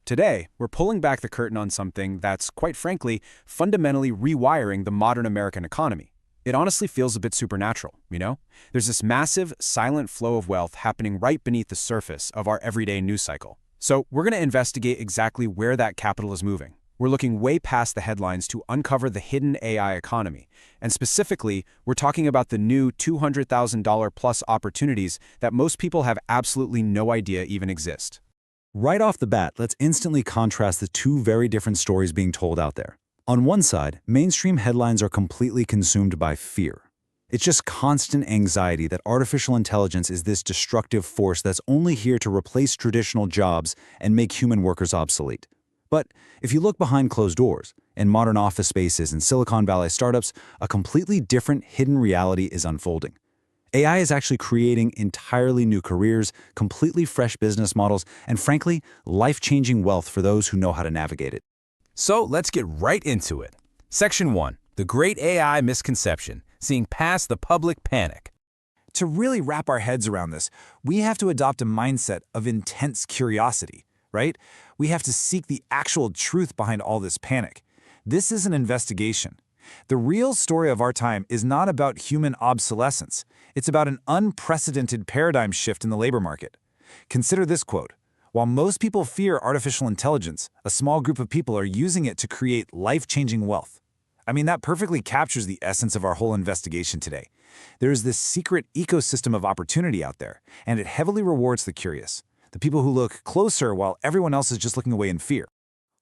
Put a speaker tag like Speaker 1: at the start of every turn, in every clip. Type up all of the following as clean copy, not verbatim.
Speaker 1: Today, we're pulling back the curtain on something that's, quite frankly, fundamentally rewiring the modern American economy. It honestly feels a bit supernatural, you know? There's this massive, silent flow of wealth happening right beneath the surface of our everyday news cycle. So we're going to investigate exactly where that capital is moving. We're looking way past the headlines to uncover the hidden AI economy. And specifically, we're talking about the new $200,000 plus opportunities that most people have absolutely no idea even exist.
Speaker 2: Right off the bat, let's instantly contrast the two very different stories being told out there. On one side, mainstream headlines are completely consumed by fear. It's just constant anxiety that artificial intelligence is this destructive force that's only here to replace traditional jobs and make human workers obsolete. But if you look behind closed doors, in modern office spaces and Silicon Valley startups, a completely different hidden reality is unfolding. AI is actually creating entirely new careers, completely fresh business models, and frankly, life-changing wealth for those who know how to navigate it.
Speaker 3: So let's get right into it. Section 1. The Great AI Misconception, Seeing Past the Public Panic.
Speaker 4: To really wrap our heads around this, we have to adopt a mindset of intense curiosity, right? We have to seek the actual truth behind all this panic. This is an investigation. The real story of our time is not about human obsolescence. It's about an unprecedented paradigm shift in the labor market. Consider this quote: "While most people fear artificial intelligence, a small group of people are using it to create life-changing wealth." I mean, that perfectly captures the essence of our whole investigation today. There is this secret ecosystem of opportunity out there, and it heavily rewards the curious, the people who look closer while everyone else is just looking away in fear.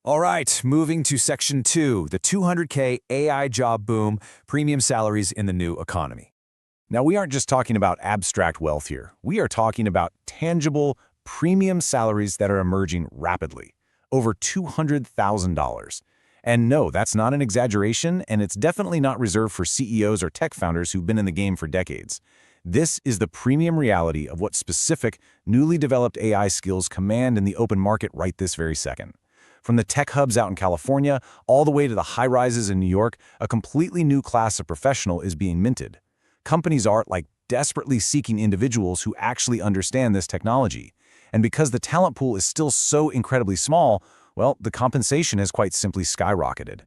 Speaker 3: All right, moving to Section 2, the 200K AI job boom, premium salaries in the new economy. Now, we aren't just talking about abstract wealth here. We are talking about tangible, premium salaries that are emerging rapidly, over $200,000. And no, that's not an exaggeration, and it's definitely not reserved for CEOs or tech founders who've been in the game for decades. This is the premium reality of what specific, newly developed AI skills command in the open market right this very second. From the tech hubs out in California all the way to the high-rises in New York, a completely new class of professional is being minted. Companies are, desperately seeking individuals who actually understand this technology. And because the talent pool is still so incredibly small, well, the compensation has quite simply skyrocketed.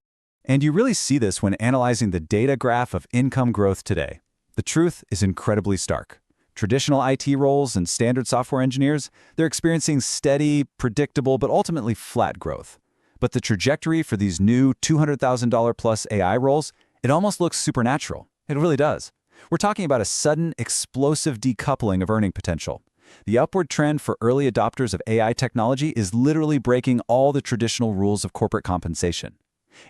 Speaker 2: And you really see this when analyzing the data graph of income growth today. The truth is incredibly stark. Traditional IT roles and standard software engineers, they're experiencing steady, predictable, but ultimately flat growth. But the trajectory for these new $200,000 plus AI roles, it almost looks supernatural. It really does. We're talking about a sudden, explosive decoupling of earning potential. The upward trend for early adopters of AI technology is literally breaking all the traditional rules of corporate compensation.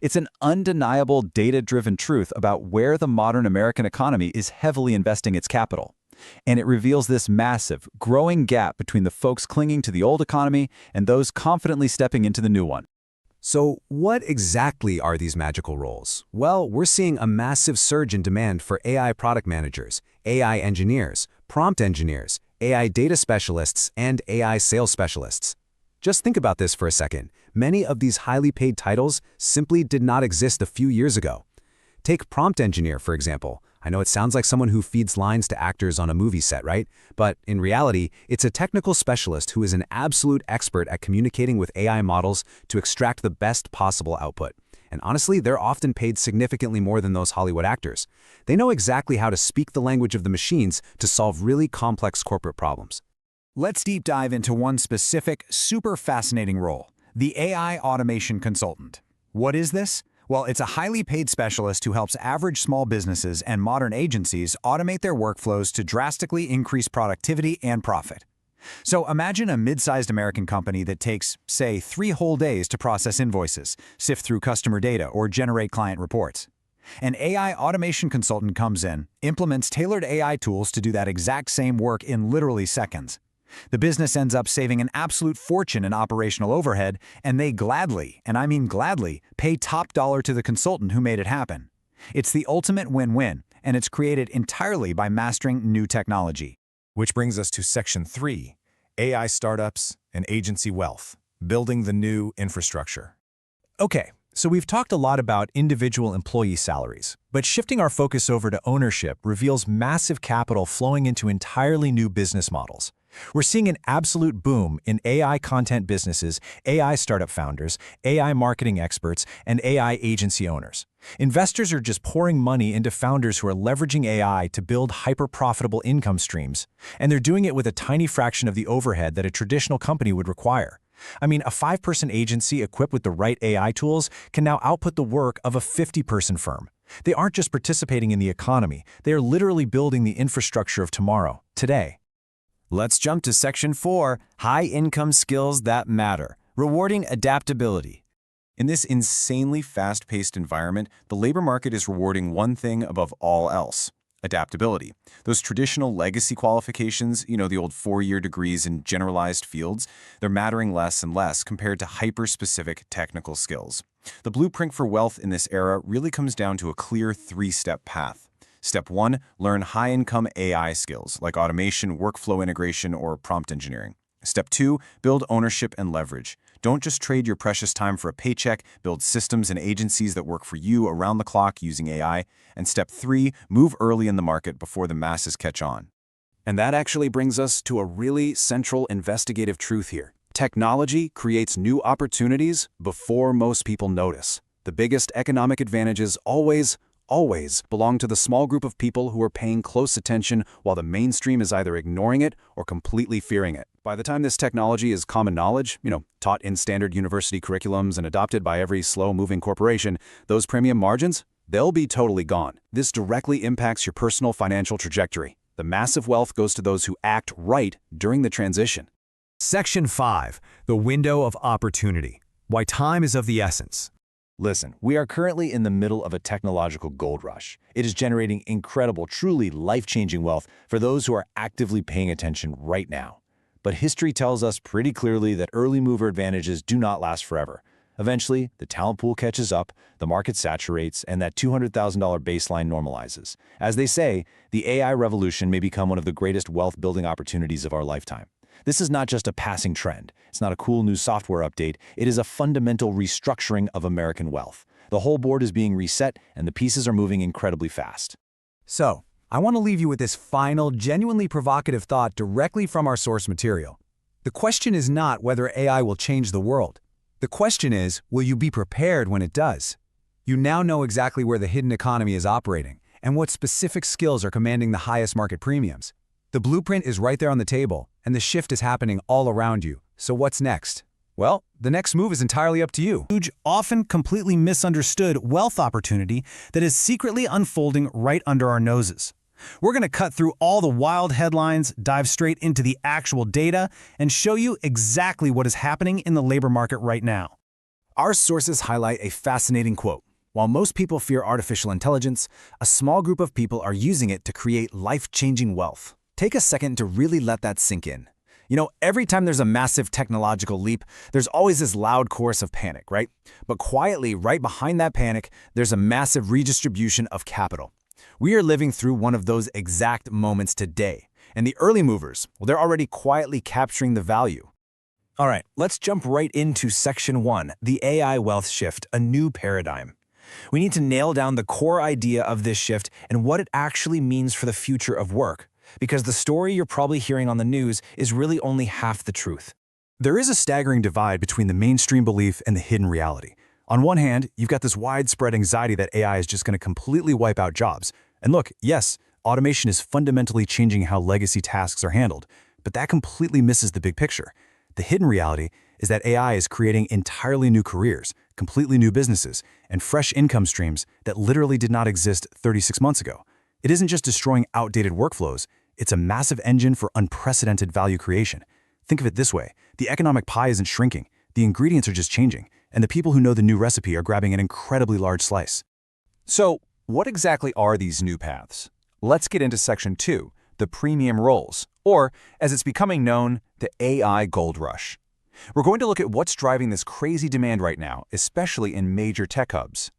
Speaker 2: It's an undeniable data-driven truth about where the modern American economy is heavily investing its capital. And it reveals this massive, growing gap between the folks clinging to the old economy and those confidently stepping into the new one.
Speaker 1: So what exactly are these magical roles? Well, we're seeing a massive surge in demand for AI product managers, AI engineers, prompt engineers, AI data specialists, and AI sales specialists. Just think about this for a second. Many of these highly paid titles simply did not exist a few years ago. Take prompt engineer, for example. I know it sounds like someone who feeds lines to actors on a movie set, right? But in reality, it's a technical specialist who is an absolute expert at communicating with AI models to extract the best possible output. And honestly, they're often paid significantly more than those Hollywood actors. They know exactly how to speak the language of the machines to solve really complex corporate problems.
Speaker 4: Let's deep dive into one specific, super fascinating role: the AI automation consultant. What is this? Well, it's a highly paid specialist who helps average small businesses and modern agencies automate their workflows to drastically increase productivity and profit. So imagine a mid-sized American company that takes, say, 3 whole days to process invoices, sift through customer data, or generate client reports. An AI automation consultant comes in, implements tailored AI tools to do that exact same work in literally seconds. The business ends up saving an absolute fortune in operational overhead, and they gladly, and I mean gladly, pay top dollar to the consultant who made it happen. It's the ultimate win-win, and it's created entirely by mastering new technology.
Speaker 3: Which brings us to Section 3, AI startups and agency wealth, building the new infrastructure. Okay, so we've talked a lot about individual employee salaries, but shifting our focus over to ownership reveals massive capital flowing into entirely new business models. We're seeing an absolute boom in AI content businesses, AI startup founders, AI marketing experts, and AI agency owners. Investors are just pouring money into founders who are leveraging AI to build hyper-profitable income streams, and they're doing it with a tiny fraction of the overhead that a traditional company would require. I mean, a 5-person agency equipped with the right AI tools can now output the work of a 50-person firm. They aren't just participating in the economy, they are literally building the infrastructure of tomorrow, today.
Speaker 1: Let's jump to Section 4, High-Income Skills That Matter, Rewarding Adaptability.
Speaker 5: In this insanely fast-paced environment, the labor market is rewarding one thing above all else: adaptability. Those traditional legacy qualifications, the old 4-year degrees in generalized fields, they're mattering less and less compared to hyper-specific technical skills. The blueprint for wealth in this era really comes down to a clear 3-step path. Step 1, learn high-income AI skills like automation, workflow integration, or prompt engineering. Step 2, build ownership and leverage. Don't just trade your precious time for a paycheck, build systems and agencies that work for you around the clock using AI. And Step 3, move early in the market before the masses catch on.
Speaker 1: And that actually brings us to a really central investigative truth here. Technology creates new opportunities before most people notice. The biggest economic advantages always belong to the small group of people who are paying close attention while the mainstream is either ignoring it or completely fearing it. By the time this technology is common knowledge, taught in standard university curriculums and adopted by every slow-moving corporation, those premium margins, they'll be totally gone. This directly impacts your personal financial trajectory. The massive wealth goes to those who act right during the transition.
Speaker 4: Section 5, the window of opportunity. Why time is of the essence.
Speaker 3: Listen, we are currently in the middle of a technological gold rush. It is generating incredible, truly life-changing wealth for those who are actively paying attention right now. But history tells us pretty clearly that early mover advantages do not last forever. Eventually, the talent pool catches up, the market saturates, and that $200,000 baseline normalizes. As they say, the AI revolution may become one of the greatest wealth-building opportunities of our lifetime. This is not just a passing trend. It's not a cool new software update. It is a fundamental restructuring of American wealth. The whole board is being reset, and the pieces are moving incredibly fast.
Speaker 4: So, I want to leave you with this final, genuinely provocative thought directly from our source material. The question is not whether AI will change the world. The question is, will you be prepared when it does? You now know exactly where the hidden economy is operating and what specific skills are commanding the highest market premiums. The blueprint is right there on the table, and the shift is happening all around you. So what's next? Well, the next move is entirely up to you.
Speaker 6: Huge, often completely misunderstood wealth opportunity that is secretly unfolding right under our noses. We're going to cut through all the wild headlines, dive straight into the actual data, and show you exactly what is happening in the labor market right now.
Speaker 4: Our sources highlight a fascinating quote. While most people fear artificial intelligence, a small group of people are using it to create life-changing wealth. Take a second to really let that sink in. Every time there's a massive technological leap, there's always this loud chorus of panic, right? But quietly, right behind that panic, there's a massive redistribution of capital. We are living through one of those exact moments today. And the early movers, well, they're already quietly capturing the value.
Speaker 3: All right, let's jump right into Section 1, the AI wealth shift, a new paradigm. We need to nail down the core idea of this shift and what it actually means for the future of work. Because the story you're probably hearing on the news is really only half the truth.
Speaker 2: There is a staggering divide between the mainstream belief and the hidden reality. On one hand, you've got this widespread anxiety that AI is just going to completely wipe out jobs. And look, yes, automation is fundamentally changing how legacy tasks are handled, but that completely misses the big picture. The hidden reality is that AI is creating entirely new careers, completely new businesses, and fresh income streams that literally did not exist 36 months ago. It isn't just destroying outdated workflows, it's a massive engine for unprecedented value creation. Think of it this way, the economic pie isn't shrinking, the ingredients are just changing, and the people who know the new recipe are grabbing an incredibly large slice.
Speaker 1: So, what exactly are these new paths? Let's get into Section 2, the premium roles, or, as it's becoming known, the AI gold rush. We're going to look at what's driving this crazy demand right now, especially in major tech hubs.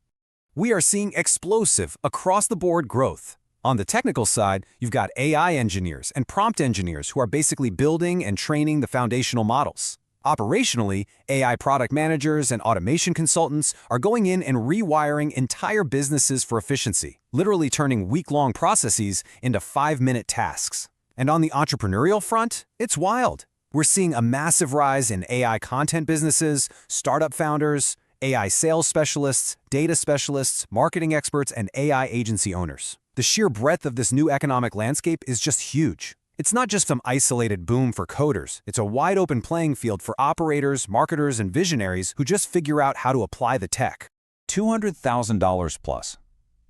Speaker 1: We are seeing explosive, across-the-board growth. On the technical side, you've got AI engineers and prompt engineers who are basically building and training the foundational models. Operationally, AI product managers and automation consultants are going in and rewiring entire businesses for efficiency, literally turning week-long processes into 5-minute tasks. And on the entrepreneurial front, it's wild. We're seeing a massive rise in AI content businesses, startup founders, AI sales specialists, data specialists, marketing experts, and AI agency owners. The sheer breadth of this new economic landscape is just huge. It's not just some isolated boom for coders. It's a wide-open playing field for operators, marketers, and visionaries who just figure out how to apply the tech.
Speaker 2: $200,000 plus.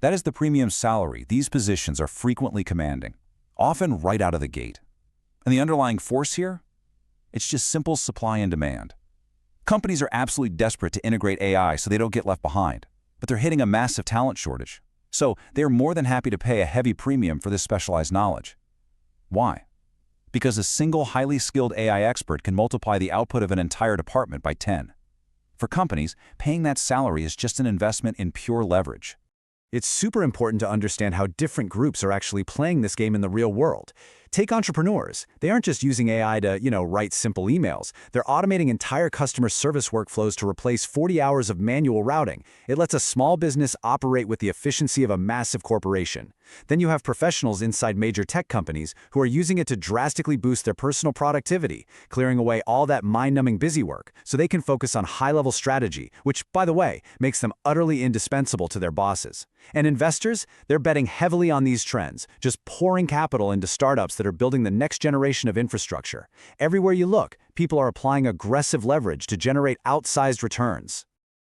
Speaker 2: That is the premium salary these positions are frequently commanding, often right out of the gate. And the underlying force here? It's just simple supply and demand. Companies are absolutely desperate to integrate AI so they don't get left behind, but they're hitting a massive talent shortage. So they're more than happy to pay a heavy premium for this specialized knowledge. Why? Because a single highly skilled AI expert can multiply the output of an entire department by 10. For companies, paying that salary is just an investment in pure leverage.
Speaker 1: It's super important to understand how different groups are actually playing this game in the real world. Take entrepreneurs. They aren't just using AI to, write simple emails. They're automating entire customer service workflows to replace 40 hours of manual routing. It lets a small business operate with the efficiency of a massive corporation. Then you have professionals inside major tech companies who are using it to drastically boost their personal productivity, clearing away all that mind-numbing busy work so they can focus on high-level strategy, which, by the way, makes them utterly indispensable to their bosses. And investors, they're betting heavily on these trends, just pouring capital into startups that are building the next generation of infrastructure. Everywhere you look, people are applying aggressive leverage to generate outsized returns.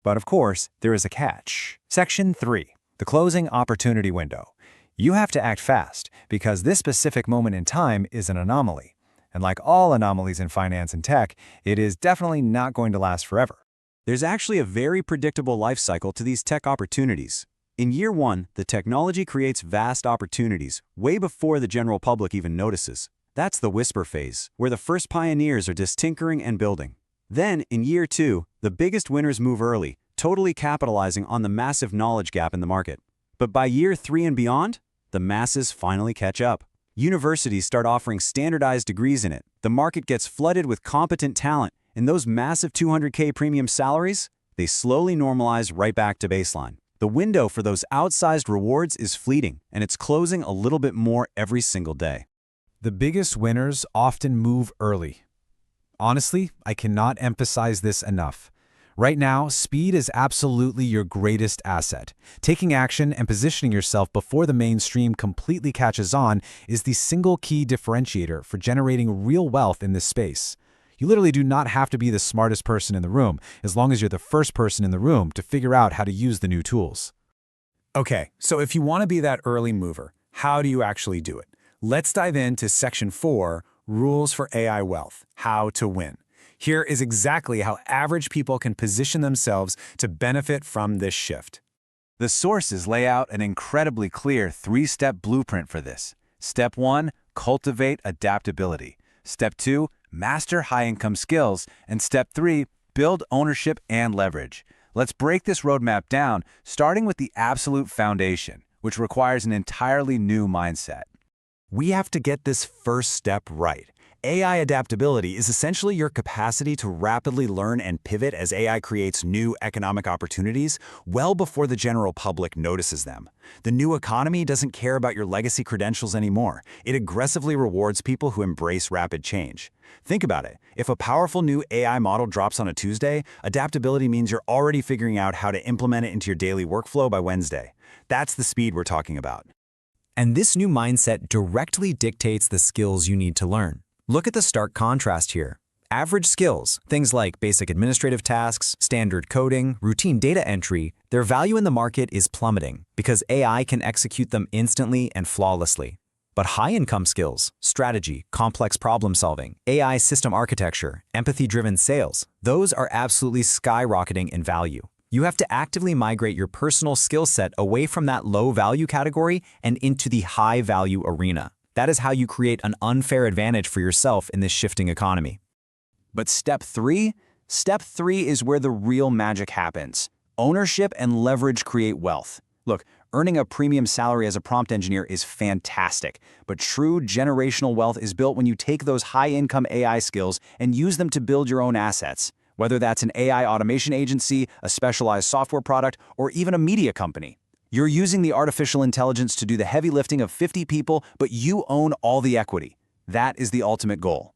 Speaker 4: But of course, there is a catch. Section 3, the closing opportunity window. You have to act fast because this specific moment in time is an anomaly. And like all anomalies in finance and tech, it is definitely not going to last forever.
Speaker 1: There's actually a very predictable life cycle to these tech opportunities. In year one, the technology creates vast opportunities, way before the general public even notices. That's the whisper phase, where the first pioneers are just tinkering and building. Then, in year two, the biggest winners move early, totally capitalizing on the massive knowledge gap in the market. But by year 3 and beyond, the masses finally catch up. Universities start offering standardized degrees in it. The market gets flooded with competent talent, and those massive 200K premium salaries, they slowly normalize right back to baseline. The window for those outsized rewards is fleeting, and it's closing a little bit more every single day.
Speaker 6: The biggest winners often move early. Honestly, I cannot emphasize this enough. Right now, speed is absolutely your greatest asset. Taking action and positioning yourself before the mainstream completely catches on is the single key differentiator for generating real wealth in this space. You literally do not have to be the smartest person in the room, as long as you're the first person in the room to figure out how to use the new tools.
Speaker 4: Okay, so if you want to be that early mover, how do you actually do it? Let's dive into Section 4, Rules for AI Wealth, How to Win. Here is exactly how average people can position themselves to benefit from this shift.
Speaker 2: The sources lay out an incredibly clear 3-step blueprint for this. Step 1, cultivate adaptability. Step 2, master high-income skills. And Step 3, build ownership and leverage. Let's break this roadmap down, starting with the absolute foundation, which requires an entirely new mindset.
Speaker 4: We have to get this first step right. AI adaptability is essentially your capacity to rapidly learn and pivot as AI creates new economic opportunities well before the general public notices them. The new economy doesn't care about your legacy credentials anymore. It aggressively rewards people who embrace rapid change. Think about it. If a powerful new AI model drops on a Tuesday, adaptability means you're already figuring out how to implement it into your daily workflow by Wednesday. That's the speed we're talking about.
Speaker 7: And this new mindset directly dictates the skills you need to learn. Look at the stark contrast here. Average skills, things like basic administrative tasks, standard coding, routine data entry, their value in the market is plummeting because AI can execute them instantly and flawlessly. But high-income skills, strategy, complex problem solving, AI system architecture, empathy-driven sales, those are absolutely skyrocketing in value. You have to actively migrate your personal skill set away from that low-value category and into the high-value arena. That is how you create an unfair advantage for yourself in this shifting economy.
Speaker 2: But Step 3? Step 3 is where the real magic happens. Ownership and leverage create wealth. Look, earning a premium salary as a prompt engineer is fantastic, but true generational wealth is built when you take those high-income AI skills and use them to build your own assets. Whether that's an AI automation agency, a specialized software product, or even a media company. You're using the artificial intelligence to do the heavy lifting of 50 people, but you own all the equity. That is the ultimate goal.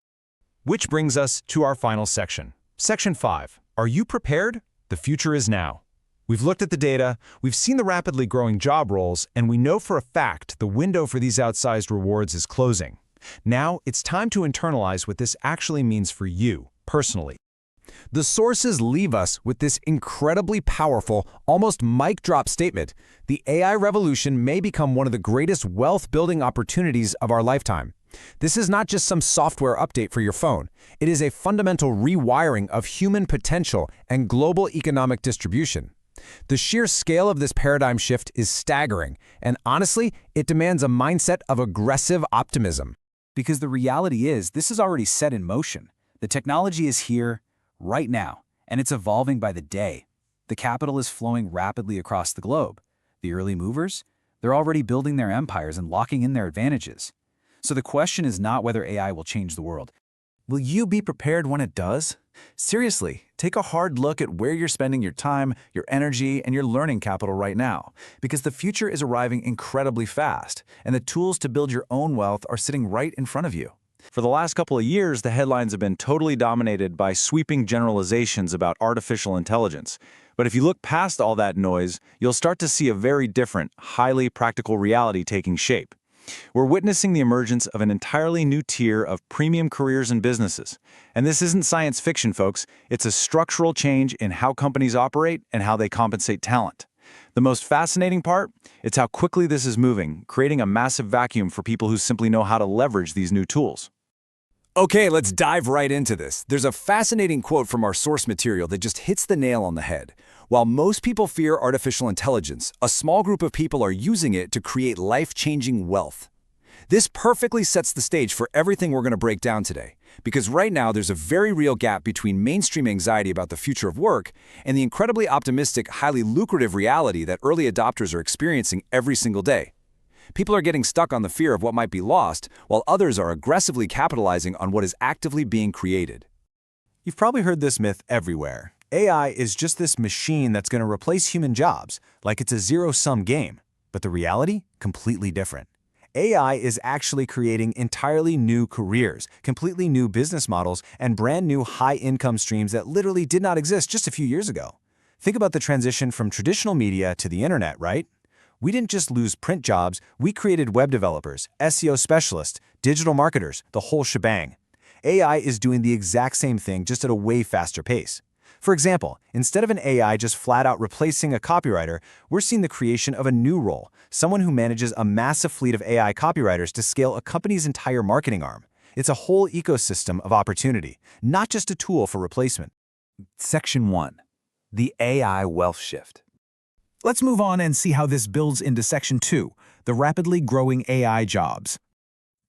Speaker 3: Which brings us to our final section. Section 5. Are you prepared? The future is now. We've looked at the data, we've seen the rapidly growing job roles, and we know for a fact the window for these outsized rewards is closing. Now, it's time to internalize what this actually means for you, personally.
Speaker 1: The sources leave us with this incredibly powerful, almost mic drop statement: the AI revolution may become one of the greatest wealth-building opportunities of our lifetime. This is not just some software update for your phone. It is a fundamental rewiring of human potential and global economic distribution. The sheer scale of this paradigm shift is staggering, and honestly, it demands a mindset of aggressive optimism.
Speaker 4: Because the reality is, this is already set in motion. The technology is here, right now, and it's evolving by the day. The capital is flowing rapidly across the globe. The early movers, they're already building their empires and locking in their advantages. So the question is not whether AI will change the world. Will you be prepared when it does? Seriously, take a hard look at where you're spending your time, your energy, and your learning capital right now, because the future is arriving incredibly fast, and the tools to build your own wealth are sitting right in front of you.
Speaker 2: For the last couple of years, the headlines have been totally dominated by sweeping generalizations about artificial intelligence. But if you look past all that noise, you'll start to see a very different, highly practical reality taking shape. We're witnessing the emergence of an entirely new tier of premium careers and businesses. And this isn't science fiction, folks. It's a structural change in how companies operate and how they compensate talent. The most fascinating part? It's how quickly this is moving, creating a massive vacuum for people who simply know how to leverage these new tools.
Speaker 1: Okay, let's dive right into this. There's a fascinating quote from our source material that just hits the nail on the head. While most people fear artificial intelligence, a small group of people are using it to create life-changing wealth. This perfectly sets the stage for everything we're going to break down today, because right now there's a very real gap between mainstream anxiety about the future of work and the incredibly optimistic, highly lucrative reality that early adopters are experiencing every single day. People are getting stuck on the fear of what might be lost, while others are aggressively capitalizing on what is actively being created.
Speaker 2: You've probably heard this myth everywhere. AI is just this machine that's going to replace human jobs, like it's a zero-sum game. But the reality? Completely different. AI is actually creating entirely new careers, completely new business models, and brand new high-income streams that literally did not exist just a few years ago. Think about the transition from traditional media to the internet, right? We didn't just lose print jobs, we created web developers, SEO specialists, digital marketers, the whole shebang. AI is doing the exact same thing, just at a way faster pace. For example, instead of an AI just flat out replacing a copywriter, we're seeing the creation of a new role, someone who manages a massive fleet of AI copywriters to scale a company's entire marketing arm. It's a whole ecosystem of opportunity, not just a tool for replacement.
Speaker 4: Section 1. The AI Wealth Shift. Let's move on and see how this builds into Section 2, the rapidly growing AI jobs.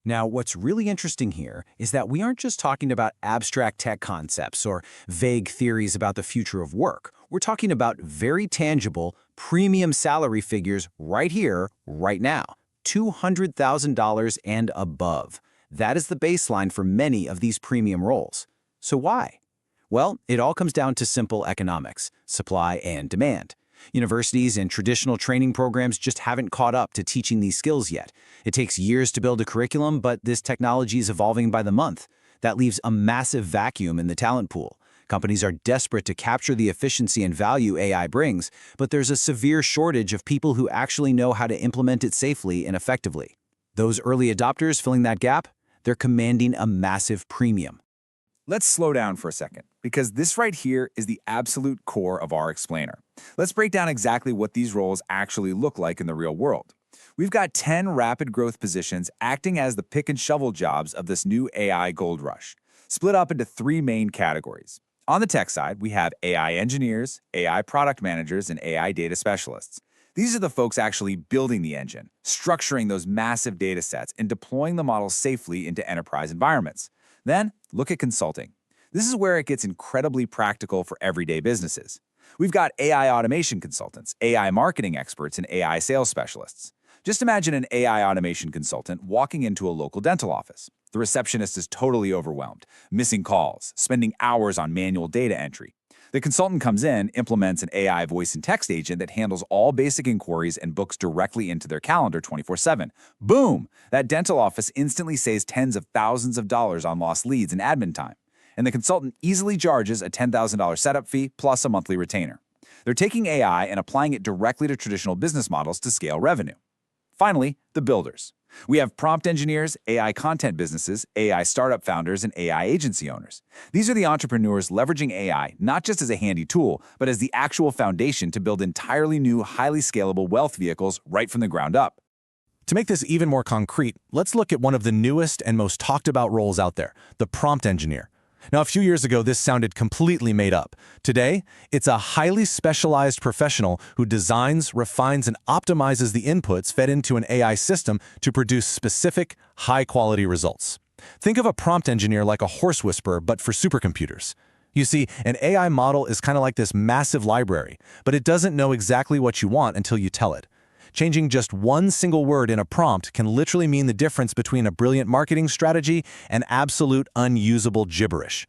Speaker 7: Now, what's really interesting here is that we aren't just talking about abstract tech concepts or vague theories about the future of work. We're talking about very tangible, premium salary figures right here, right now. $200,000 and above. That is the baseline for many of these premium roles. So why? Well, it all comes down to simple economics, supply and demand. Universities and traditional training programs just haven't caught up to teaching these skills yet. It takes years to build a curriculum, but this technology is evolving by the month. That leaves a massive vacuum in the talent pool. Companies are desperate to capture the efficiency and value AI brings, but there's a severe shortage of people who actually know how to implement it safely and effectively. Those early adopters filling that gap, they're commanding a massive premium.
Speaker 5: Let's slow down for a second, because this right here is the absolute core of our explainer. Let's break down exactly what these roles actually look like in the real world. We've got 10 rapid growth positions acting as the pick and shovel jobs of this new AI gold rush, split up into 3 main categories. On the tech side, we have AI engineers, AI product managers, and AI data specialists. These are the folks actually building the engine, structuring those massive data sets, and deploying the models safely into enterprise environments. Then, look at consulting. This is where it gets incredibly practical for everyday businesses. We've got AI automation consultants, AI marketing experts, and AI sales specialists. Just imagine an AI automation consultant walking into a local dental office. The receptionist is totally overwhelmed, missing calls, spending hours on manual data entry.
Speaker 2: The consultant comes in, implements an AI voice and text agent that handles all basic inquiries and books directly into their calendar 24/7. Boom! That dental office instantly saves tens of thousands of dollars on lost leads and admin time. And the consultant easily charges a $10,000 setup fee plus a monthly retainer. They're taking AI and applying it directly to traditional business models to scale revenue. Finally, the builders. We have prompt engineers, AI content businesses, AI startup founders, and AI agency owners. These are the entrepreneurs leveraging AI not just as a handy tool, but as the actual foundation to build entirely new, highly scalable wealth vehicles right from the ground up.
Speaker 3: To make this even more concrete, let's look at one of the newest and most talked about roles out there, the prompt engineer. Now, a few years ago, this sounded completely made up. Today, it's a highly specialized professional who designs, refines, and optimizes the inputs fed into an AI system to produce specific, high-quality results. Think of a prompt engineer like a horse whisperer, but for supercomputers. You see, an AI model is kind of like this massive library, but it doesn't know exactly what you want until you tell it. Changing just one single word in a prompt can literally mean the difference between a brilliant marketing strategy and absolute unusable gibberish.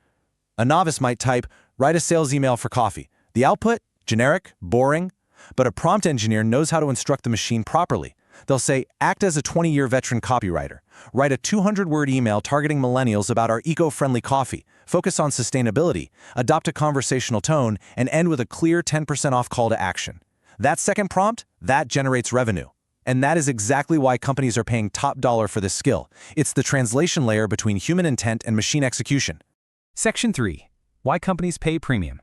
Speaker 3: A novice might type, "Write a sales email for coffee." The output? Generic, boring. But a prompt engineer knows how to instruct the machine properly. They'll say, act as a 20-year veteran copywriter. Write a 200-word email targeting millennials about our eco-friendly coffee. Focus on sustainability. Adopt a conversational tone, and end with a clear 10% off call to action. That second prompt, that generates revenue. And that is exactly why companies are paying top dollar for this skill. It's the translation layer between human intent and machine execution.
Speaker 6: Section 3. Why companies pay premium.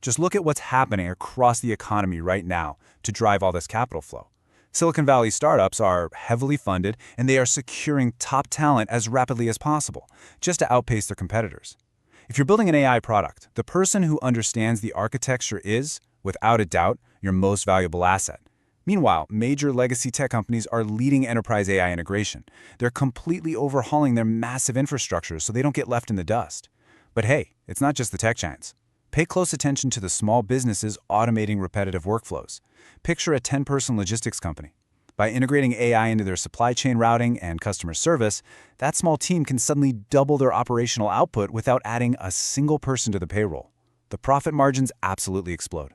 Speaker 4: Just look at what's happening across the economy right now to drive all this capital flow. Silicon Valley startups are heavily funded, and they are securing top talent as rapidly as possible, just to outpace their competitors. If you're building an AI product, the person who understands the architecture is, without a doubt, your most valuable asset. Meanwhile, major legacy tech companies are leading enterprise AI integration. They're completely overhauling their massive infrastructures so they don't get left in the dust. But hey, it's not just the tech giants. Pay close attention to the small businesses automating repetitive workflows. Picture a 10-person logistics company. By integrating AI into their supply chain routing and customer service, that small team can suddenly double their operational output without adding a single person to the payroll. The profit margins absolutely explode.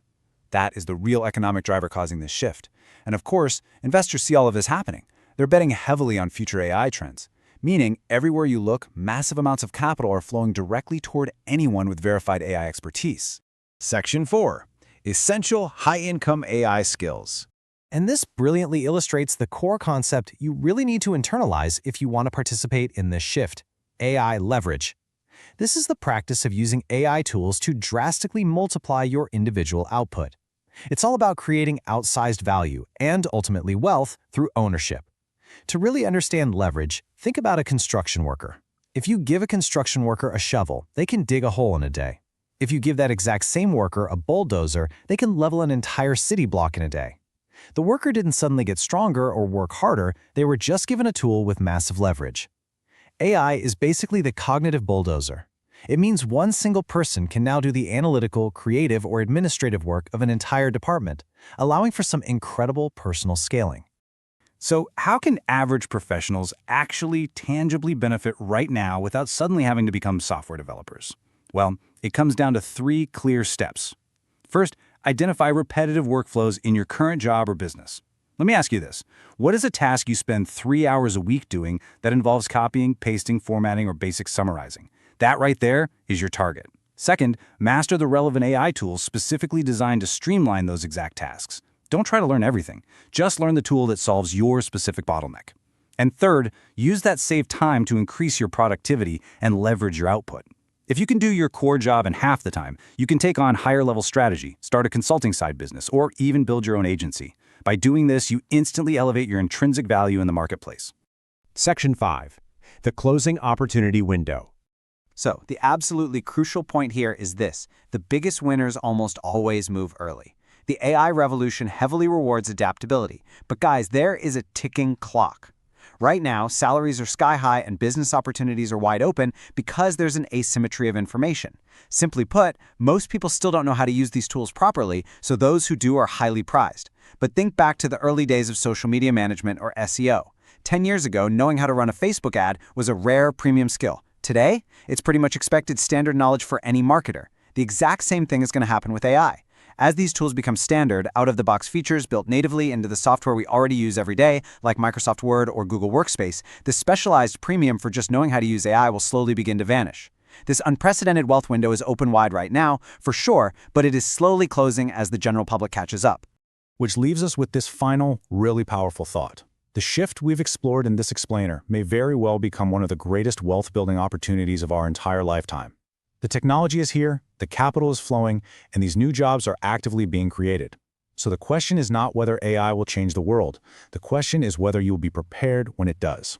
Speaker 4: That is the real economic driver causing this shift. And of course, investors see all of this happening. They're betting heavily on future AI trends, meaning everywhere you look, massive amounts of capital are flowing directly toward anyone with verified AI expertise.
Speaker 5: Section 4. Essential high-income AI skills.
Speaker 6: And this brilliantly illustrates the core concept you really need to internalize if you want to participate in this shift: AI leverage. This is the practice of using AI tools to drastically multiply your individual output. It's all about creating outsized value and ultimately wealth through ownership. To really understand leverage, think about a construction worker. If you give a construction worker a shovel, they can dig a hole in a day. If you give that exact same worker a bulldozer, they can level an entire city block in a day. The worker didn't suddenly get stronger or work harder, they were just given a tool with massive leverage. AI is basically the cognitive bulldozer. It means one single person can now do the analytical, creative, or administrative work of an entire department, allowing for some incredible personal scaling.
Speaker 4: So how can average professionals actually tangibly benefit right now without suddenly having to become software developers? Well, it comes down to 3 clear steps. First, identify repetitive workflows in your current job or business. Let me ask you this. What is a task you spend 3 hours a week doing that involves copying, pasting, formatting, or basic summarizing? That right there is your target. Second, master the relevant AI tools specifically designed to streamline those exact tasks. Don't try to learn everything. Just learn the tool that solves your specific bottleneck. And third, use that saved time to increase your productivity and leverage your output. If you can do your core job in half the time, you can take on higher-level strategy, start a consulting side business, or even build your own agency. By doing this, you instantly elevate your intrinsic value in the marketplace.
Speaker 8: Section 5. The closing opportunity window.
Speaker 7: So, the absolutely crucial point here is this: the biggest winners almost always move early. The AI revolution heavily rewards adaptability, but guys, there is a ticking clock. Right now, salaries are sky high and business opportunities are wide open because there's an asymmetry of information. Simply put, most people still don't know how to use these tools properly, so those who do are highly prized. But think back to the early days of social media management, or SEO. 10 years ago, knowing how to run a Facebook ad was a rare premium skill. Today, it's pretty much expected standard knowledge for any marketer.
Speaker 9: The exact same thing is going to happen with AI. As these tools become standard, out-of-the-box features built natively into the software we already use every day, like Microsoft Word or Google Workspace, the specialized premium for just knowing how to use AI will slowly begin to vanish. This unprecedented wealth window is open wide right now, for sure, but it is slowly closing as the general public catches up.
Speaker 2: Which leaves us with this final, really powerful thought. The shift we've explored in this explainer may very well become one of the greatest wealth-building opportunities of our entire lifetime. The technology is here, the capital is flowing, and these new jobs are actively being created. So the question is not whether AI will change the world. The question is whether you will be prepared when it does.